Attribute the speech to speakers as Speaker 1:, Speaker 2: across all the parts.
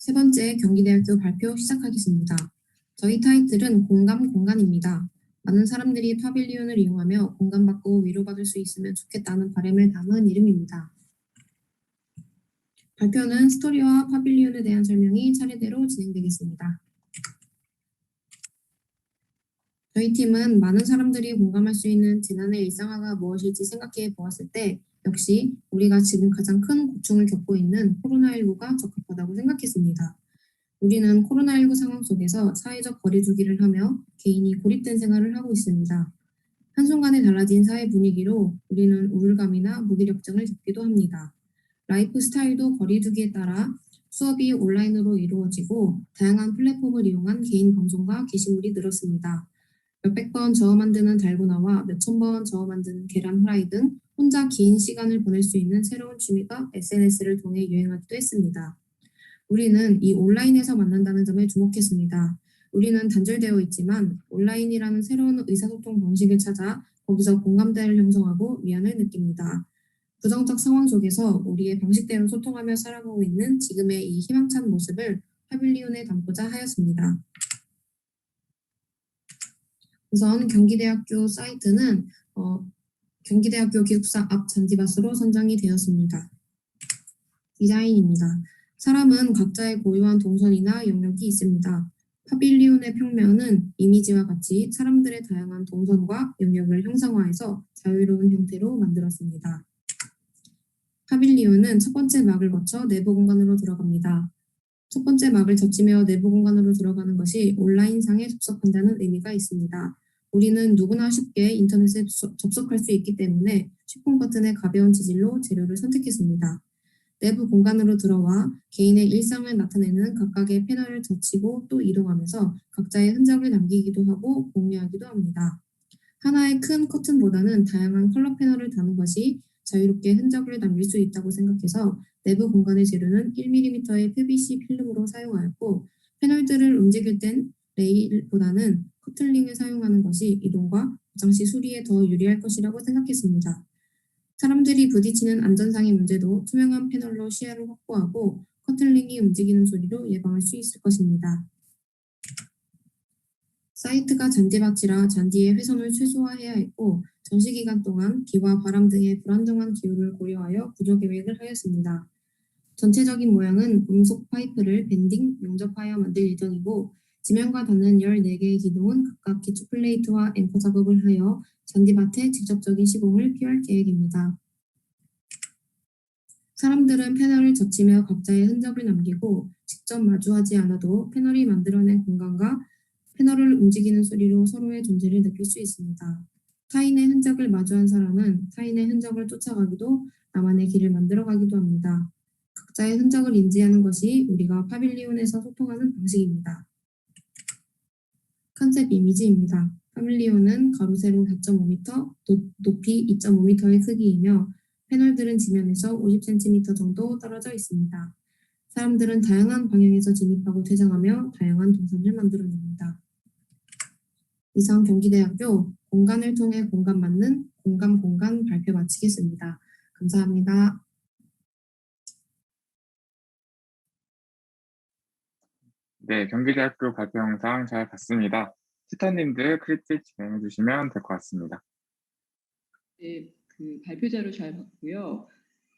Speaker 1: 세 번째 경기대학교 발표 시작하겠습니다. 저희 타이틀은 공감 공간입니다. 많은 사람들이 파빌리온을 이용하며 공감받고 위로받을 수 있으면 좋겠다는 바람을 담은 이름입니다. 발표는 스토리와 파빌리온에 대한 설명이 차례대로 진행되겠습니다. 저희 팀은 많은 사람들이 공감할 수 있는 재난의 일상화가 무엇일지 생각해 보았을 때 역시 우리가 지금 가장 큰 고충을 겪고 있는 코로나19가 적합하다고 생각했습니다. 우리는 코로나19 상황 속에서 사회적 거리두기를 하며 개인이 고립된 생활을 하고 있습니다. 한순간에 달라진 사회 분위기로 우리는 우울감이나 무기력증을 겪기도 합니다. 라이프 스타일도 거리두기에 따라 수업이 온라인으로 이루어지고 다양한 플랫폼을 이용한 개인 방송과 게시물이 늘었습니다. 몇백 번 저어 만드는 달고나와 몇천 번 저어 만드는 계란 후라이 등 혼자 긴 시간을 보낼 수 있는 새로운 취미가 SNS를 통해 유행하기도 했습니다. 우리는 이 온라인에서 만난다는 점에 주목했습니다. 우리는 단절되어 있지만 온라인이라는 새로운 의사소통 방식을 찾아 거기서 공감대를 형성하고 위안을 느낍니다. 부정적 상황 속에서 우리의 방식대로 소통하며 살아가고 있는 지금의 이 희망찬 모습을 파빌리온에 담고자 하였습니다. 우선 경기대학교 사이트는 경기대학교 기숙사 앞 잔디밭으로 선정이 되었습니다. 디자인입니다. 사람은 각자의 고유한 동선이나 영역이 있습니다. 파빌리온의 평면은 이미지와 같이 사람들의 다양한 동선과 영역을 형상화해서 자유로운 형태로 만들었습니다. 파빌리온은 첫 번째 막을 거쳐 내부 공간으로 들어갑니다. 첫 번째 막을 젖히며 내부 공간으로 들어가는 것이 온라인상에 접속한다는 의미가 있습니다. 우리는 누구나 쉽게 인터넷에 접속할 수 있기 때문에 쉬폰 버튼의 가벼운 재질로 재료를 선택했습니다. 내부 공간으로 들어와 개인의 일상을 나타내는 각각의 패널을 젖히고 또 이동하면서 각자의 흔적을 남기기도 하고 공유하기도 합니다. 하나의 큰 커튼보다는 다양한 컬러 패널을 다는 것이 자유롭게 흔적을 남길 수 있다고 생각해서 내부 공간의 재료는 1mm의 PVC 필름으로 사용하였고 패널들을 움직일 땐 레일보다는 커틀링을 사용하는 것이 이동과 고장 시 수리에 더 유리할 것이라고 생각했습니다. 사람들이 부딪히는 안전상의 문제도 투명한 패널로 시야를 확보하고 커틀링이 움직이는 소리로 예방할 수 있을 것입니다. 사이트가 잔디밭이라 잔디의 훼손을 최소화해야 했고 전시기간 동안 비와 바람 등의 불안정한 기후를 고려하여 구조 계획을 하였습니다. 전체적인 모양은 금속 파이프를 밴딩, 용접하여 만들 예정이고 지면과 닿는 14개의 기둥은 각각 기초 플레이트와 앵커 작업을 하여 잔디밭에 직접적인 시공을 피할 계획입니다. 사람들은 패널을 젖히며 각자의 흔적을 남기고 직접 마주하지 않아도 패널이 만들어낸 공간과 패널을 움직이는 소리로 서로의 존재를 느낄 수 있습니다. 타인의 흔적을 마주한 사람은 타인의 흔적을 쫓아가기도 나만의 길을 만들어가기도 합니다. 각자의 흔적을 인지하는 것이 우리가 파빌리온에서 소통하는 방식입니다. 컨셉 이미지입니다. 파빌리온은 가로 세로 4.5m, 높이 2.5m의 크기이며 패널들은 지면에서 50cm 정도 떨어져 있습니다. 사람들은 다양한 방향에서 진입하고 퇴장하며 다양한 동선을 만들어냅니다. 이상 경기대학교 공간을 통해 공감받는 공감 발표 마치겠습니다. 감사합니다.
Speaker 2: 네, 경기대학교 발표 영상 잘 봤습니다. 스타님들 크리틱 진행해 주시면 될 것 같습니다.
Speaker 3: 네, 그 발표자료 잘 봤고요.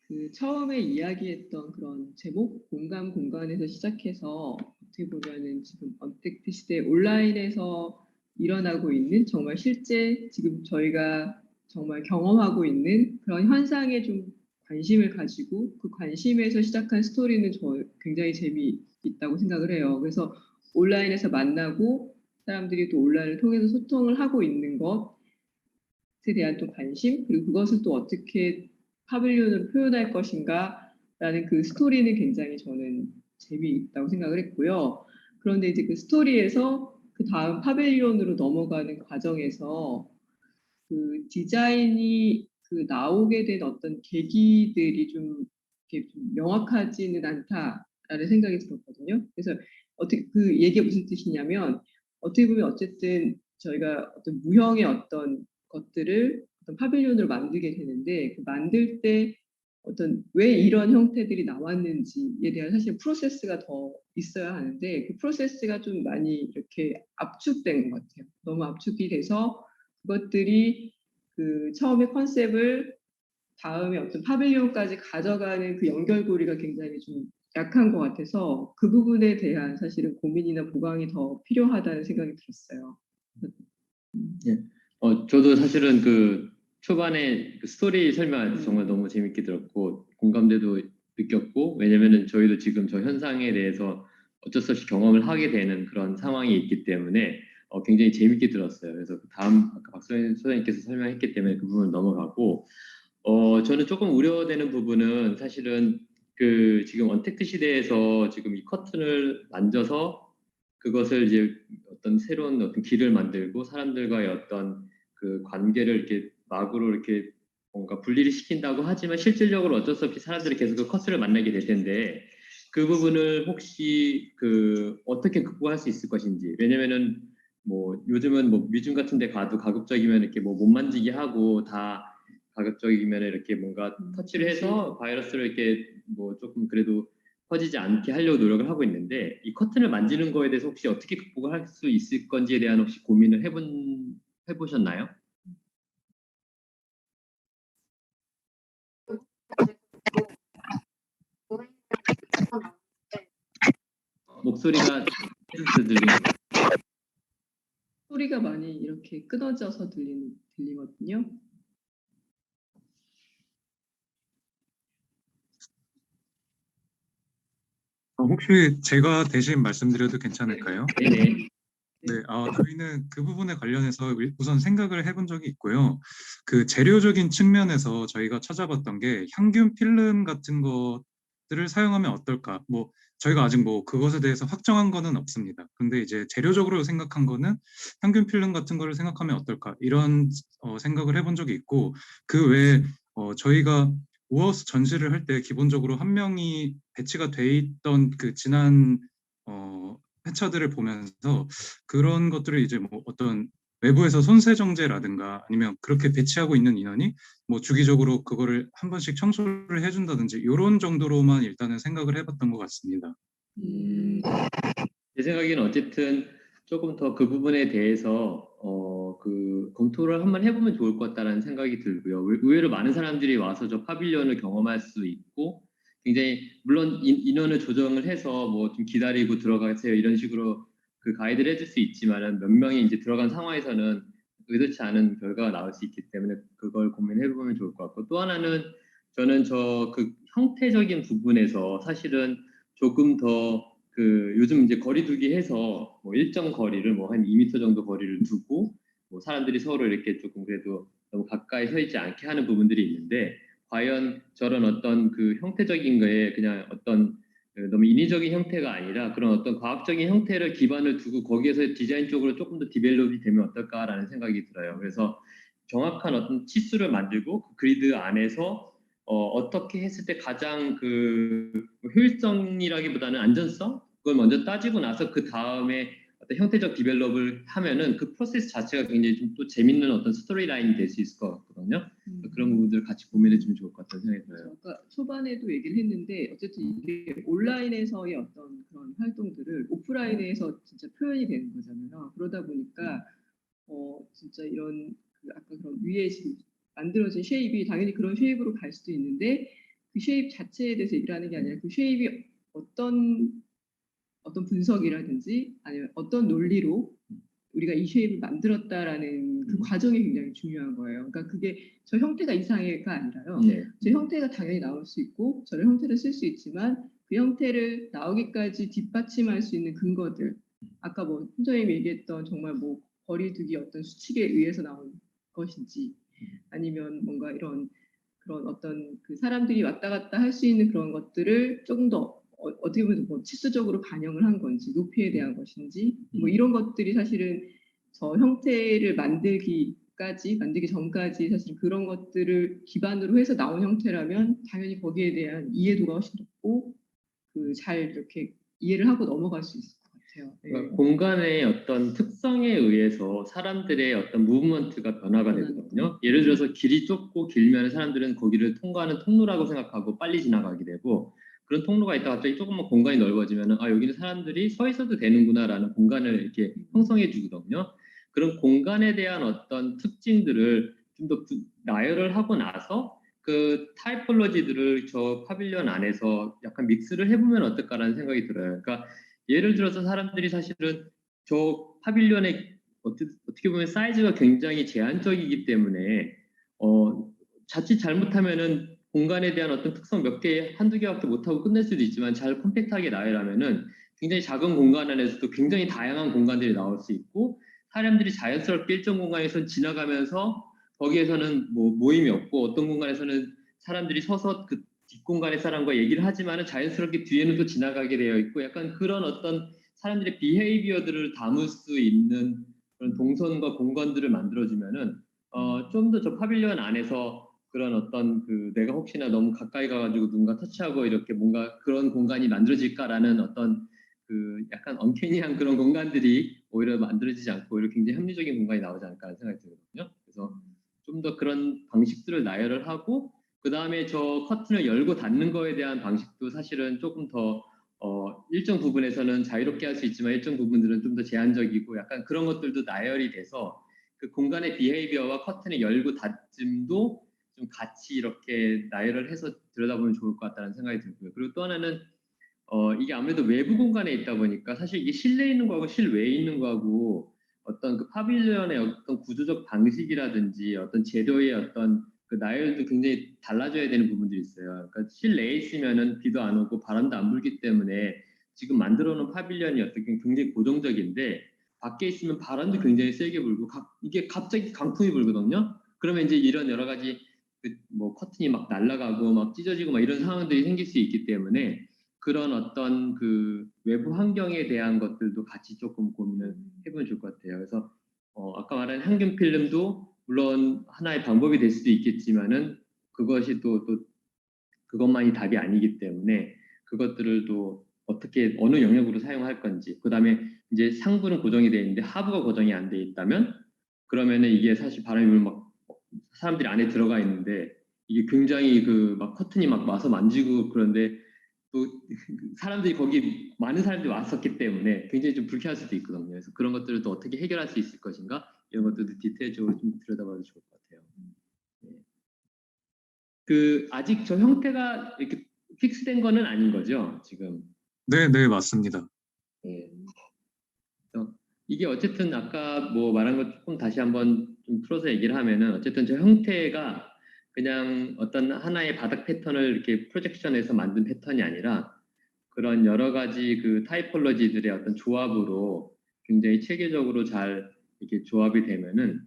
Speaker 3: 그 처음에 이야기했던 그런 제목 공간에서 시작해서 어떻게 보면은 지금 언택트 시대 온라인에서 일어나고 있는 정말 실제 지금 저희가 정말 경험하고 있는 그런 현상에 좀 관심을 가지고 그 관심에서 시작한 스토리는 저 굉장히 재미있다고 생각을 해요. 그래서 온라인에서 만나고 사람들이 또 온라인을 통해서 소통을 하고 있는 것에 대한 또 관심, 그리고 그것을 또 어떻게 파빌리온으로 표현할 것인가라는 그 스토리는 굉장히 저는 재미있다고 생각을 했고요. 그런데 이제 그 스토리에서 그 다음 파빌리온으로 넘어가는 과정에서 그 디자인이 그 나오게 된 어떤 계기들이 좀 이렇게 좀 명확하지는 않다라는 생각이 들었거든요. 그래서 어떻게 그 얘기가 무슨 뜻이냐면 어떻게 보면 어쨌든 저희가 어떤 무형의 어떤 것들을 어떤 파빌리온으로 만들게 되는데 그 만들 때 어떤 왜 이런 형태들이 나왔는지에 대한 사실 프로세스가 더 있어야 하는데 그 프로세스가 좀 많이 이렇게 압축된 것 같아요. 너무 압축이 돼서 그것들이 그 처음에 컨셉을 다음에 어떤 파빌리온까지 가져가는 그 연결고리가 굉장히 좀 약한 것 같아서 그 부분에 대한 사실은 고민이나 보강이 더 필요하다는 생각이 들었어요.
Speaker 4: 저도 사실은 그 초반에 그 스토리 설명할 때 정말 너무 재밌게 들었고 공감대도 느꼈고, 왜냐면은 저희도 지금 저 현상에 대해서 어쩔 수 없이 경험을 하게 되는 그런 상황이 있기 때문에 굉장히 재밌게 들었어요. 그래서 그 다음 아까 박소연 소장님께서 설명했기 때문에 그 부분 넘어가고, 저는 조금 우려되는 부분은 사실은 그 지금 언택트 시대에서 지금 이 커튼을 만져서 그것을 이제 어떤 새로운 어떤 길을 만들고 사람들과의 어떤 그 관계를 이렇게 막으로 이렇게 뭔가 분리를 시킨다고 하지만 실질적으로 어쩔 수 없이 사람들이 계속 그 커튼을 만나게 될 텐데 그 부분을 혹시 그 어떻게 극복할 수 있을 것인지. 왜냐면은 뭐 요즘은 뭐 뮤즘 같은 데 가도 가급적이면 이렇게 뭐 못 만지게 하고 다 가급적이면 이렇게 뭔가 터치를 해서 바이러스를 이렇게 뭐 조금 그래도 퍼지지 않게 하려고 노력을 하고 있는데, 이 커튼을 만지는 거에 대해서 혹시 어떻게 극복을 할 수 있을 건지에 대한 혹시 고민을 해보셨나요? 목소리가 들리는.
Speaker 3: 소리가 많이 이렇게 끊어져서 들리거든요.
Speaker 5: 혹시 제가 대신 말씀드려도 괜찮을까요?
Speaker 4: 네네.
Speaker 5: 네, 저희는 그 부분에 관련해서 우선 생각을 해본 적이 있고요. 그 재료적인 측면에서 저희가 찾아봤던 게 향균 필름 같은 것들을 사용하면 어떨까? 뭐 저희가 아직 뭐 그것에 대해서 확정한 거는 없습니다. 근데 이제 재료적으로 생각한 거는 향균 필름 같은 거를 생각하면 어떨까? 이런 생각을 해본 적이 있고, 그 외에 저희가 우어스 전시를 할 때 기본적으로 한 명이 배치가 돼 있던 그 지난 회차들을 보면서 그런 것들을 이제 뭐 어떤 외부에서 손세 정제라든가 아니면 그렇게 배치하고 있는 인원이 뭐 주기적으로 그거를 한 번씩 청소를 해준다든지 이런 정도로만 일단은 생각을 해봤던 것 같습니다.
Speaker 4: 제 생각에는 어쨌든 조금 더 그 부분에 대해서 그 검토를 한번 해보면 좋을 것 같다는 생각이 들고요. 의외로 많은 사람들이 와서 저 파빌리온을 경험할 수 있고, 굉장히 물론 인원을 조정을 해서 뭐 좀 기다리고 들어가세요 이런 식으로 그 가이드를 해줄 수 있지만은 몇 명이 이제 들어간 상황에서는 의도치 않은 결과가 나올 수 있기 때문에 그걸 고민해보면 좋을 것 같고, 또 하나는 저는 저 그 형태적인 부분에서 사실은 조금 더 그 요즘 이제 거리두기 해서 뭐 일정 거리를 뭐 한 2m 정도 거리를 두고 뭐 사람들이 서로 이렇게 조금 그래도 너무 가까이 서 있지 않게 하는 부분들이 있는데, 과연 저런 어떤 그 형태적인 거에 그냥 어떤 그 너무 인위적인 형태가 아니라 그런 어떤 과학적인 형태를 기반을 두고 거기에서 디자인 쪽으로 조금 더 디벨롭이 되면 어떨까라는 생각이 들어요. 그래서 정확한 어떤 치수를 만들고 그 그리드 안에서 어떻게 했을 때 가장 그 효율성이라기보다는 안전성, 그걸 먼저 따지고 나서 그 다음에 어떤 형태적 디벨롭을 하면은 그 프로세스 자체가 굉장히 좀 또 재밌는 어떤 스토리 라인이 될 수 있을 것 같거든요. 그런 부분들 같이 고민해주면 좋을 것 같다는 생각이 들어요.
Speaker 3: 아까 초반에도 얘기를 했는데 어쨌든 이게 온라인에서의 어떤 그런 활동들을 오프라인에서 진짜 표현이 되는 거잖아요. 그러다 보니까 진짜 이런 그 아까 그런 위에 지금 만들어진 쉐입이 당연히 그런 쉐입으로 갈 수도 있는데 그 쉐입 자체에 대해서 얘기를 하는 게 아니라 그 쉐입이 어떤 분석이라든지 아니면 어떤 논리로 우리가 이 쉐입을 만들었다라는 그 과정이 굉장히 중요한 거예요. 그러니까 그게 저 형태가 이상해가 아니라요.
Speaker 4: 네.
Speaker 3: 저 형태가 당연히 나올 수 있고 저런 형태를 쓸 수 있지만 그 형태를 나오기까지 뒷받침할 수 있는 근거들, 아까 뭐 훈장님이 얘기했던 정말 뭐 거리두기 어떤 수칙에 의해서 나온 것인지 아니면 뭔가 이런 그런 어떤 그 사람들이 왔다 갔다 할 수 있는 그런 것들을 조금 더 어떻게 보면 뭐 치수적으로 반영을 한 건지 높이에 대한 것인지 뭐 이런 것들이 사실은 저 형태를 만들기 전까지 사실 그런 것들을 기반으로 해서 나온 형태라면 당연히 거기에 대한 이해도가 훨씬 높고 그 잘 이렇게 이해를 하고 넘어갈 수 있을 것 같아요. 같아요. 네.
Speaker 4: 그러니까 공간의 어떤 특성에 의해서 사람들의 어떤 무브먼트가 변화가
Speaker 3: 변화는
Speaker 4: 되거든요. 예를 들어서 길이 좁고 길면 사람들은 거기를 통과하는 통로라고 생각하고 빨리 지나가게 되고, 그런 통로가 있다가 갑자기 조금만 공간이 넓어지면은 아, 여기는 사람들이 서 있어도 되는구나라는 공간을 이렇게 형성해 주거든요. 그런 공간에 대한 어떤 특징들을 좀 더 나열을 하고 나서 그 타이폴로지들을 저 파빌리온 안에서 약간 믹스를 해보면 어떨까라는 생각이 들어요. 그러니까 예를 들어서 사람들이 사실은 저 파빌리온의 어떻게 보면 사이즈가 굉장히 제한적이기 때문에 자칫 잘못하면은 공간에 대한 어떤 특성 몇 개, 한두 개밖에 못하고 끝낼 수도 있지만 잘 컴팩트하게 나열하면은 굉장히 작은 공간 안에서도 굉장히 다양한 공간들이 나올 수 있고, 사람들이 자연스럽게 일정 공간에서 지나가면서 거기에서는 뭐 모임이 없고 어떤 공간에서는 사람들이 서서 그 뒷공간의 사람과 얘기를 하지만은 자연스럽게 뒤에는 또 지나가게 되어 있고, 약간 그런 어떤 사람들의 비헤이비어들을 담을 수 있는 그런 동선과 공간들을 만들어주면은 좀 더 저 파빌리온 안에서 그런 어떤 그 내가 혹시나 너무 가까이 가가지고 누군가 터치하고 이렇게 뭔가 그런 공간이 만들어질까라는 어떤 그 약간 언캐니한 그런 공간들이 오히려 만들어지지 않고 오히려 굉장히 합리적인 공간이 나오지 않을까 생각이 들거든요. 그래서 좀 더 그런 방식들을 나열을 하고, 그 다음에 저 커튼을 열고 닫는 거에 대한 방식도 사실은 조금 더 일정 부분에서는 자유롭게 할 수 있지만 일정 부분들은 좀 더 제한적이고, 약간 그런 것들도 나열이 돼서 그 공간의 비헤이비어와 커튼의 열고 닫힘도 좀 같이 이렇게 나열을 해서 들여다보면 좋을 것 같다는 생각이 들고요. 그리고 또 하나는 이게 아무래도 외부 공간에 있다 보니까 사실 이게 실내에 있는 거하고 실외에 있는 거하고 어떤 그 파빌리언의 어떤 구조적 방식이라든지 어떤 재료의 어떤 그 나열도 굉장히 달라져야 되는 부분들이 있어요. 그러니까 실내에 있으면은 비도 안 오고 바람도 안 불기 때문에 지금 만들어 놓은 파빌리언이 어떻게 굉장히 고정적인데, 밖에 있으면 바람도 굉장히 세게 불고 이게 갑자기 강풍이 불거든요. 그러면 이제 이런 여러 가지 뭐 커튼이 막 날아가고 막 찢어지고 막 이런 상황들이 생길 수 있기 때문에 그런 어떤 그 외부 환경에 대한 것들도 같이 조금 고민을 해보면 좋을 것 같아요. 그래서 아까 말한 향균 필름도 물론 하나의 방법이 될 수도 있겠지만은 그것이 또 그것만이 답이 아니기 때문에 그것들을 또 어떻게 어느 영역으로 사용할 건지, 그다음에 이제 상부는 고정이 되어 있는데 하부가 고정이 안 돼 있다면 그러면은 이게 사실 바람이 불면 막 사람들이 안에 들어가 있는데 이게 굉장히 그 막 커튼이 막 와서 만지고, 그런데 또 사람들이 거기 많은 사람들이 왔었기 때문에 굉장히 좀 불쾌할 수도 있거든요. 그래서 그런 것들을 또 어떻게 해결할 수 있을 것인가, 이런 것들도 디테일적으로 좀 들여다봐도 좋을 것 같아요. 네. 그 아직 저 형태가 이렇게 픽스된 거는 아닌 거죠, 지금.
Speaker 5: 네, 네, 맞습니다.
Speaker 4: 네. 그래서 이게 어쨌든 아까 뭐 말한 것 조금 다시 한번 좀 풀어서 얘기를 하면은, 어쨌든 저 형태가 그냥 어떤 하나의 바닥 패턴을 이렇게 프로젝션해서 만든 패턴이 아니라 그런 여러 가지 그 타이폴로지들의 어떤 조합으로 굉장히 체계적으로 잘 이렇게 조합이 되면은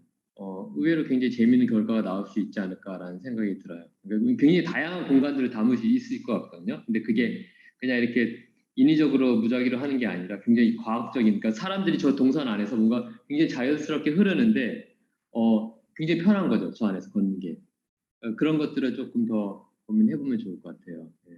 Speaker 4: 의외로 굉장히 재미있는 결과가 나올 수 있지 않을까라는 생각이 들어요. 그러니까 굉장히 다양한 공간들을 담을 수 있을 것 같거든요. 근데 그게 그냥 이렇게 인위적으로 무작위로 하는 게 아니라 굉장히 과학적인, 그러니까 사람들이 저 동선 안에서 뭔가 굉장히 자연스럽게 흐르는데 굉장히 편한 거죠, 저 안에서 걷는 게. 그런 것들을 조금 더 고민해보면 좋을 것 같아요. 네.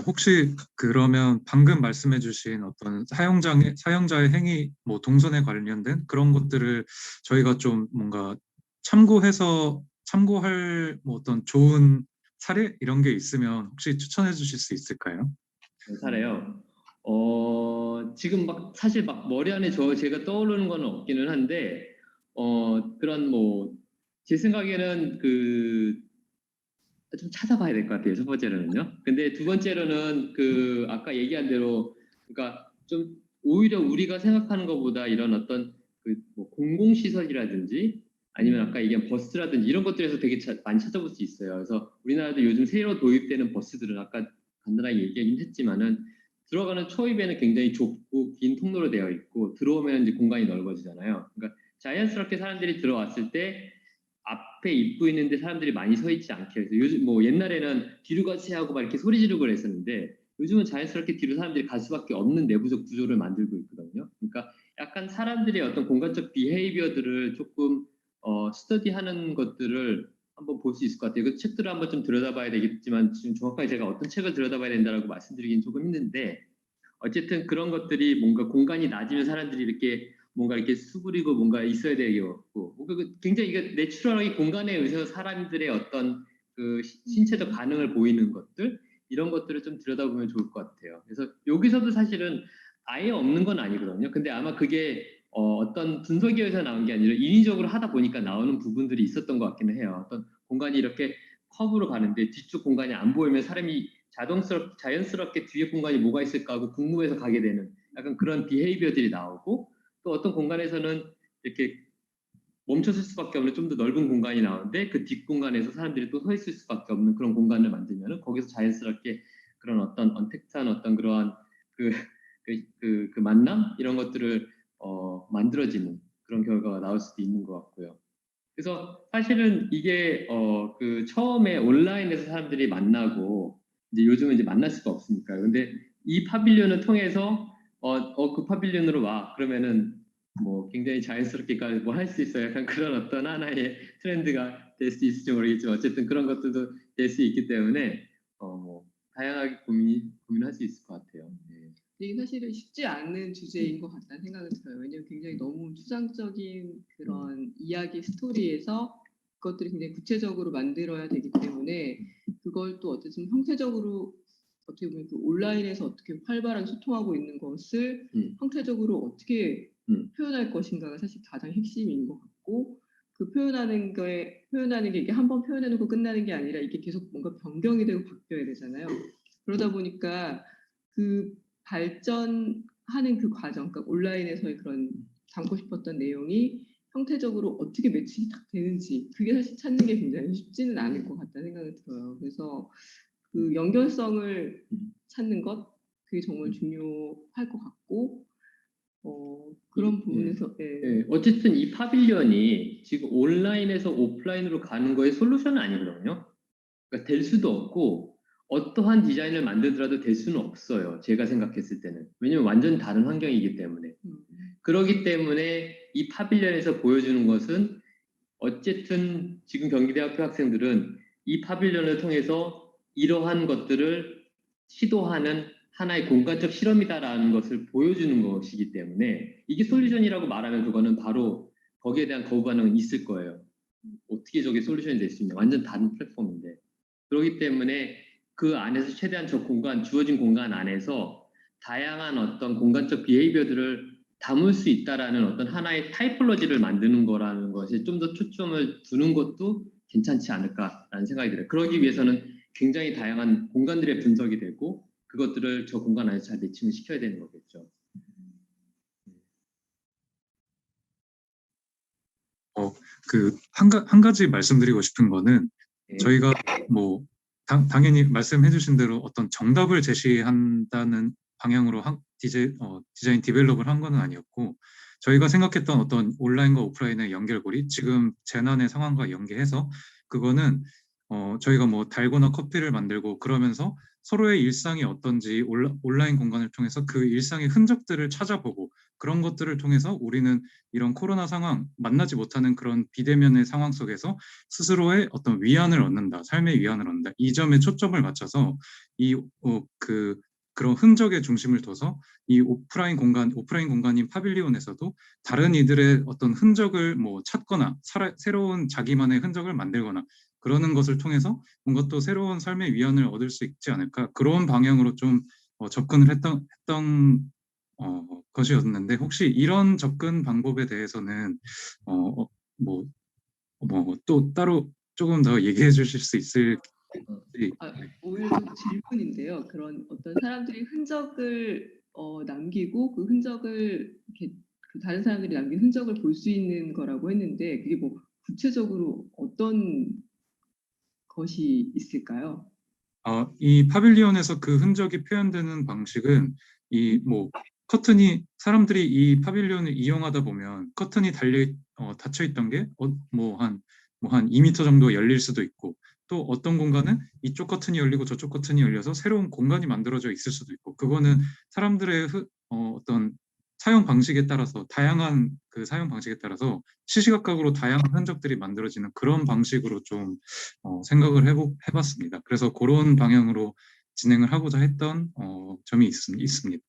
Speaker 5: 혹시 그러면 방금 말씀해주신 어떤 사용자의 행위, 뭐 동선에 관련된 그런 것들을 저희가 좀 뭔가 참고할 뭐 어떤 좋은 사례 이런 게 있으면 혹시 추천해 주실 수 있을까요?
Speaker 4: 사례요. 지금 막 사실 막 머리 안에 제가 떠오르는 건 없기는 한데 그런 뭐 제 생각에는 그 좀 찾아봐야 될 것 같아요. 첫 번째로는요. 근데 두 번째로는 그 아까 얘기한 대로, 그러니까 좀 오히려 우리가 생각하는 것보다 이런 어떤 그 뭐 공공시설이라든지 아니면 아까 얘기한 버스라든지 이런 것들에서 되게 많이 찾아볼 수 있어요. 그래서 우리나라도 요즘 새로 도입되는 버스들은 아까 간단하게 얘기하긴 했지만은 들어가는 초입에는 굉장히 좁고 긴 통로로 되어 있고 들어오면 이제 공간이 넓어지잖아요. 그러니까 자연스럽게 사람들이 들어왔을 때 앞에 입구 있는데 사람들이 많이 서 있지 않게 해서, 요즘 뭐 옛날에는 뒤로 가세요 하고 막 이렇게 소리 지르고 그랬었는데 요즘은 자연스럽게 뒤로 사람들이 갈 수밖에 없는 내부적 구조를 만들고 있거든요. 그러니까 약간 사람들의 어떤 공간적 비헤이비어들을 조금 스터디하는 것들을 한번 볼 수 있을 것 같아요. 그 책들을 한번 좀 들여다봐야 되겠지만 지금 정확하게 제가 어떤 책을 들여다봐야 된다라고 말씀드리긴 조금 힘든데 어쨌든 그런 것들이 뭔가 공간이 낮으면 사람들이 이렇게 뭔가 이렇게 수그리고 뭔가 있어야 되겠고 뭔가 굉장히 이게 내추럴하게 공간에 의해서 사람들의 어떤 그 신체적 반응을 보이는 것들 이런 것들을 좀 들여다보면 좋을 것 같아요. 그래서 여기서도 사실은 아예 없는 건 아니거든요. 근데 아마 그게 어떤 분석에 의해서 나온 게 아니라 인위적으로 하다 보니까 나오는 부분들이 있었던 것 같기는 해요. 어떤 공간이 이렇게 커브로 가는데 뒤쪽 공간이 안 보이면 사람이 자연스럽게 뒤에 공간이 뭐가 있을까 하고 궁금해서 가게 되는 약간 그런 비헤이비어들이 나오고 또 어떤 공간에서는 이렇게 멈춰설 수밖에 없는 좀 더 넓은 공간이 나오는데 그 뒷공간에서 사람들이 또 서 있을 수밖에 없는 그런 공간을 만들면은 거기서 자연스럽게 그런 어떤 언택트한 어떤 그러한 그 만남 이런 것들을 만들어지는 그런 결과가 나올 수도 있는 것 같고요. 그래서 사실은 이게 그 처음에 온라인에서 사람들이 만나고 이제 요즘은 이제 만날 수가 없으니까요. 근데 이 파빌리온을 통해서 그 파빌리온으로 와 그러면은 뭐 굉장히 자연스럽게 뭐 할 수 있어요. 약간 그런 어떤 하나의 트렌드가 될 수 있을지 모르겠지만 어쨌든 그런 것들도 될 수 있기 때문에 뭐 다양하게 고민할 수 있을 것 같아요. 네.
Speaker 3: 이게 사실은 쉽지 않은 주제인 것 같다는 생각이 들어요. 왜냐하면 굉장히 너무 추상적인 그런 이야기 스토리에서 그것들이 굉장히 구체적으로 만들어야 되기 때문에 그걸 또 어쨌든 형태적으로 어떻게 보면 그 온라인에서 어떻게 활발하게 소통하고 있는 것을 형태적으로 어떻게 표현할 것인가가 사실 가장 핵심인 것 같고 그 표현하는 게 이게 한번 표현해놓고 끝나는 게 아니라 이게 계속 뭔가 변경이 되고 바뀌어야 되잖아요. 그러다 보니까 그 발전하는 그 과정, 그러니까 온라인에서의 그런 담고 싶었던 내용이 형태적으로 어떻게 매칭이 딱 되는지 그게 사실 찾는 게 굉장히 쉽지는 않을 것 같다는 생각이 들어요. 그래서 그 연결성을 찾는 것 그게 정말 중요할 것 같고 그런 부분에서
Speaker 4: 네, 어쨌든 이 파빌리언이 지금 온라인에서 오프라인으로 가는 거의 솔루션은 아니거든요. 그러니까 될 수도 없고 어떠한 디자인을 만들더라도 될 수는 없어요. 제가 생각했을 때는. 왜냐면 완전 다른 환경이기 때문에. 그렇기 때문에 이 파빌리언에서 보여주는 것은 어쨌든 지금 경기대학교 학생들은 이 파빌리언을 통해서 이러한 것들을 시도하는 하나의 공간적 실험이다라는 것을 보여주는 것이기 때문에 이게 솔루션이라고 말하면 그거는 바로 거기에 대한 거부 반응은 있을 거예요. 어떻게 저게 솔루션이 될 수 있냐. 완전 다른 플랫폼인데. 그렇기 때문에 그 안에서 최대한 저 공간, 주어진 공간 안에서 다양한 어떤 공간적 비헤이비어들을 담을 수 있다라는 어떤 하나의 타이폴로지를 만드는 거라는 것에 좀 더 초점을 두는 것도 괜찮지 않을까라는 생각이 들어요. 그러기 위해서는 굉장히 다양한 공간들의 분석이 되고 그것들을 저 공간 안에서 잘 매칭을 시켜야 되는 거겠죠.
Speaker 5: 한 가지 말씀드리고 싶은 거는
Speaker 4: 네.
Speaker 5: 저희가 뭐 당연히 말씀해 주신 대로 어떤 정답을 제시한다는 방향으로 디자인 디벨롭을 한 건 아니었고 저희가 생각했던 어떤 온라인과 오프라인의 연결고리 지금 재난의 상황과 연계해서 그거는 저희가 뭐 달고나 커피를 만들고 그러면서 서로의 일상이 어떤지 온라인 공간을 통해서 그 일상의 흔적들을 찾아보고 그런 것들을 통해서 우리는 이런 코로나 상황, 만나지 못하는 그런 비대면의 상황 속에서 스스로의 어떤 위안을 얻는다, 삶의 위안을 얻는다. 이 점에 초점을 맞춰서 그런 흔적의 중심을 둬서 이 오프라인 공간인 파빌리온에서도 다른 이들의 어떤 흔적을 뭐 찾거나 새로운 자기만의 흔적을 만들거나 그러는 것을 통해서 뭔가 또 새로운 삶의 위안을 얻을 수 있지 않을까 그런 방향으로 좀 접근을 했던 것이었는데 혹시 이런 접근 방법에 대해서는 또 따로 조금 더 얘기해 주실 수 있을지?
Speaker 3: 오히려 좀 질문인데요. 그런 어떤 사람들이 흔적을 남기고 그 흔적을 이렇게 그 다른 사람들이 남긴 흔적을 볼 수 있는 거라고 했는데 그게 뭐 구체적으로 어떤 것이 있을까요?
Speaker 5: 이 파빌리온에서 그 흔적이 표현되는 방식은 사람들이 이 파빌리온을 이용하다 보면 커튼이 닫혀 있던 게 한 2m 정도 열릴 수도 있고 또 어떤 공간은 이쪽 커튼이 열리고 저쪽 커튼이 열려서 새로운 공간이 만들어져 있을 수도 있고 그거는 사람들의 어떤 사용 방식에 따라서 다양한 그 사용 방식에 따라서 시시각각으로 다양한 흔적들이 만들어지는 그런 방식으로 좀 생각을 해봤습니다. 그래서 그런 방향으로 진행을 하고자 했던 점이 있습니다.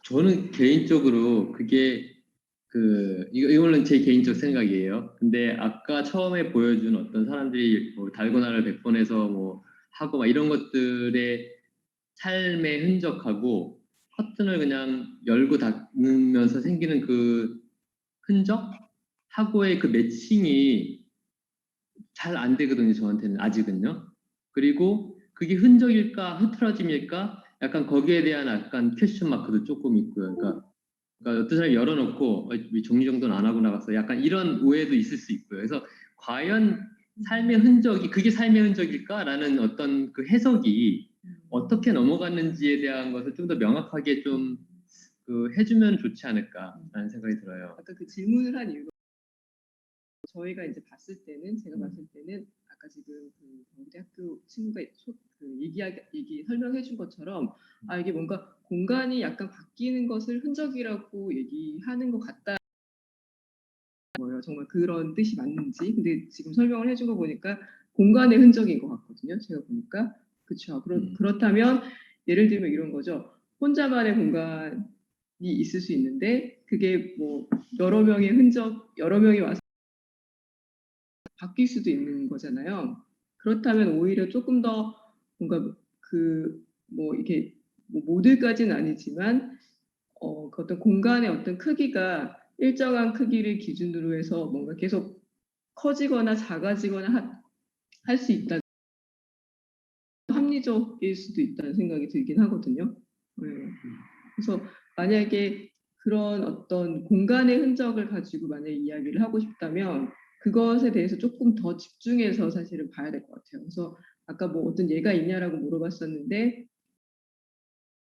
Speaker 4: 저는 개인적으로 그게 이거는 제 개인적 생각이에요. 근데 아까 처음에 보여준 어떤 사람들이 뭐 달고나를 100번에서 뭐 하고 막 이런 것들의 삶의 흔적하고 커튼을 그냥 열고 닫으면서 생기는 그 흔적하고의 그 매칭이 잘 안 되거든요, 저한테는 아직은요. 그리고 그게 흔적일까 흐트러짐일까 약간 거기에 대한 약간 퀘스천 마크도 조금 있고요. 그러니까 어떤 사람이 열어놓고 왜 정리정돈 안 하고 나갔어? 약간 이런 오해도 있을 수 있고요. 그래서 과연 삶의 흔적이 그게 삶의 흔적일까라는 어떤 그 해석이 어떻게 넘어갔는지에 대한 것을 좀 더 명확하게 좀 해주면 좋지 않을까라는 생각이 들어요.
Speaker 3: 아까 그 질문을 한 이유가 저희가 이제 봤을 때는 제가 봤을 때는 아까 지금 그 경기대학교 친구가 얘기 설명해 준 것처럼 이게 뭔가 공간이 약간 바뀌는 것을 흔적이라고 얘기하는 것 같다. 거예요. 정말 그런 뜻이 맞는지. 근데 지금 설명을 해준 거 보니까 공간의 흔적인 것 같거든요. 제가 보니까. 그렇죠. 그렇다면 예를 들면 이런 거죠. 혼자만의 공간이 있을 수 있는데 그게 뭐 여러 명의 흔적, 여러 명이 와서 바뀔 수도 있는 거잖아요. 그렇다면 오히려 조금 더 뭔가 뭐 이렇게 뭐 모듈까지는 아니지만 그 어떤 공간의 어떤 크기가 일정한 크기를 기준으로 해서 뭔가 계속 커지거나 작아지거나 할 수 있다. 합리적일 수도 있다는 생각이 들긴 하거든요. 네. 그래서 만약에 그런 어떤 공간의 흔적을 가지고 만약에 이야기를 하고 싶다면 그것에 대해서 조금 더 집중해서 사실은 봐야 될 것 같아요. 그래서 아까 뭐 어떤 예가 있냐라고 물어봤었는데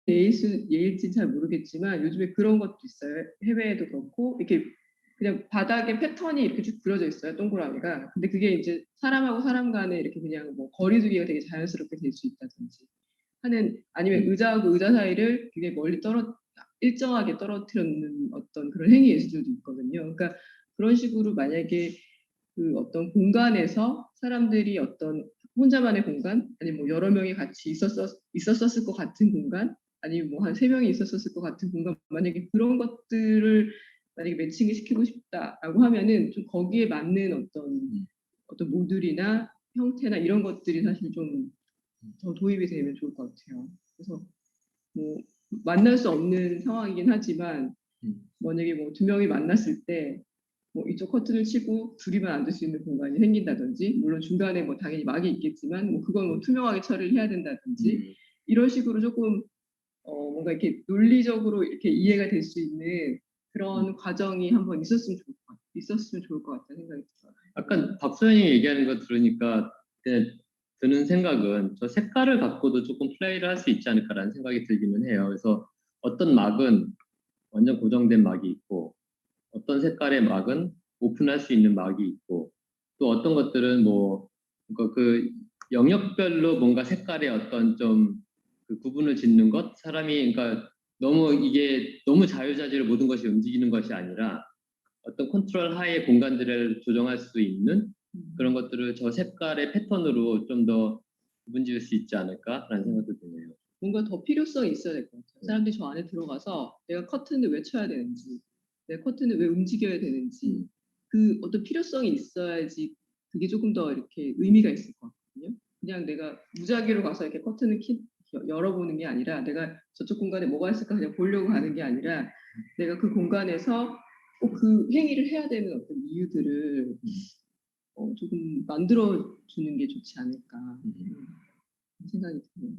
Speaker 3: 예일지는 잘 모르겠지만 요즘에 그런 것도 있어요. 해외에도 그렇고 이렇게 그냥 바닥에 패턴이 이렇게 쭉 그려져 있어요. 동그라미가. 근데 그게 이제 사람하고 사람 간에 이렇게 그냥 뭐 거리두기가 되게 자연스럽게 될 수 있다든지 아니면 의자하고 의자 사이를 굉장히 일정하게 떨어뜨리는 어떤 그런 행위 예술들도 있거든요. 그러니까 그런 식으로 만약에 그 어떤 공간에서 사람들이 어떤 혼자만의 공간, 아니면 뭐 여러 명이 같이 있었을 것 같은 공간, 아니면 뭐 한 3명이 있었을 것 같은 공간, 만약에 그런 것들을 만약에 매칭을 시키고 싶다라고 하면은 좀 거기에 맞는 어떤 모듈이나 형태나 이런 것들이 사실 좀 더 도입이 되면 좋을 것 같아요. 그래서 뭐 만날 수 없는 상황이긴 하지만 만약에 뭐 2명이 만났을 때 뭐 이쪽 커튼을 치고 둘이만 앉을 수 있는 공간이 생긴다든지, 물론 중간에 뭐 당연히 막이 있겠지만 뭐 그건 뭐 투명하게 처리를 해야 된다든지 이런 식으로 조금 뭔가 이렇게 논리적으로 이렇게 이해가 될 수 있는 그런 과정이 한번 있었으면 좋을 것 같다는 생각이 들어요.
Speaker 4: 약간 박소연이 얘기하는 거 들으니까 그냥 드는 생각은 저 색깔을 갖고도 조금 플레이를 할 수 있지 않을까라는 생각이 들기는 해요. 그래서 어떤 막은 완전 고정된 막이 있고 어떤 색깔의 막은 오픈할 수 있는 막이 있고 또 어떤 것들은 뭐 그 영역별로 뭔가 색깔의 어떤 좀 그 구분을 짓는 것 사람이 그러니까 이게 너무 자유자재로 모든 것이 움직이는 것이 아니라 어떤 컨트롤 하에 공간들을 조정할 수 있는 그런 것들을 저 색깔의 패턴으로 좀 더 구분 지을 수 있지 않을까라는 생각도 드네요.
Speaker 3: 뭔가 더 필요성이 있어야 될 것 같아요. 사람들이 저 안에 들어가서 내가 커튼을 왜 쳐야 되는지, 내가 커튼을 왜 움직여야 되는지 그 어떤 필요성이 있어야지 그게 조금 더 이렇게 의미가 있을 것 같거든요. 그냥 내가 무작위로 가서 이렇게 커튼을 열어보는 게 아니라 내가 저쪽 공간에 뭐가 있을까 그냥 보려고 가는 게 아니라 내가 그 공간에서 꼭 그 행위를 해야 되는 어떤 이유들을 조금 만들어주는 게 좋지 않을까 생각이 드네요.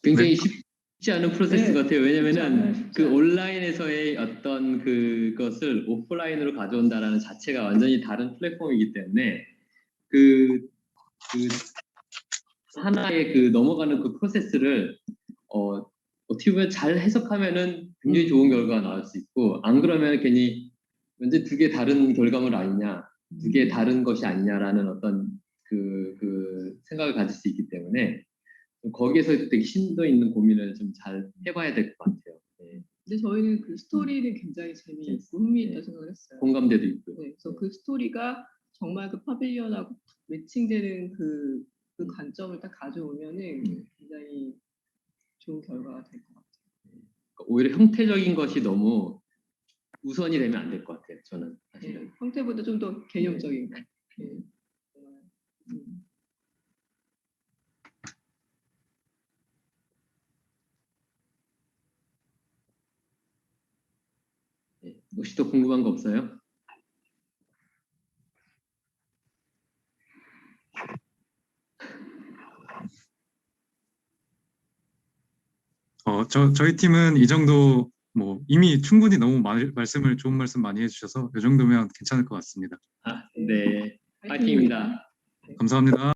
Speaker 4: 굉장히 쉽지 않은 프로세스 같아요. 왜냐면은
Speaker 3: 쉽지
Speaker 4: 그
Speaker 3: 않아요.
Speaker 4: 온라인에서의 어떤 그것을 오프라인으로 가져온다라는 자체가 완전히 다른 플랫폼이기 때문에 그 하나의 그 넘어가는 그 프로세스를 어떻게 보면 잘 해석하면은 굉장히 좋은 결과가 나올 수 있고 안 그러면 괜히 완전 두 개 다른 결과물 아니냐, 두 개 다른 것이 아니냐라는 어떤 그 생각을 가질 수 있기 때문에 좀 거기에서 되게 심도 있는 고민을 좀 잘 해봐야 될 것 같아요. 네.
Speaker 3: 근데 저희는 그 스토리는 굉장히 재미있고 흥미있다 생각을 했어요.
Speaker 4: 공감대도 있고요.
Speaker 3: 네, 그래서 그 스토리가 정말 그 파빌리언하고 딱 매칭되는 그 관점을 딱 가져오면은 굉장히 좋은 결과가 될 것 같아요.
Speaker 4: 그러니까 오히려 형태적인 것이 너무 우선이 되면 안 될 것 같아요. 저는 사실은.
Speaker 3: 형태보다 좀 더 개념적인 거. 네.
Speaker 4: 네. 혹시 또 궁금한 거 없어요?
Speaker 5: 저희 팀은 이 정도 뭐 이미 충분히 너무 좋은 말씀 많이 해주셔서 이 정도면 괜찮을 것 같습니다.
Speaker 4: 네. 파이팅입니다.
Speaker 5: 감사합니다.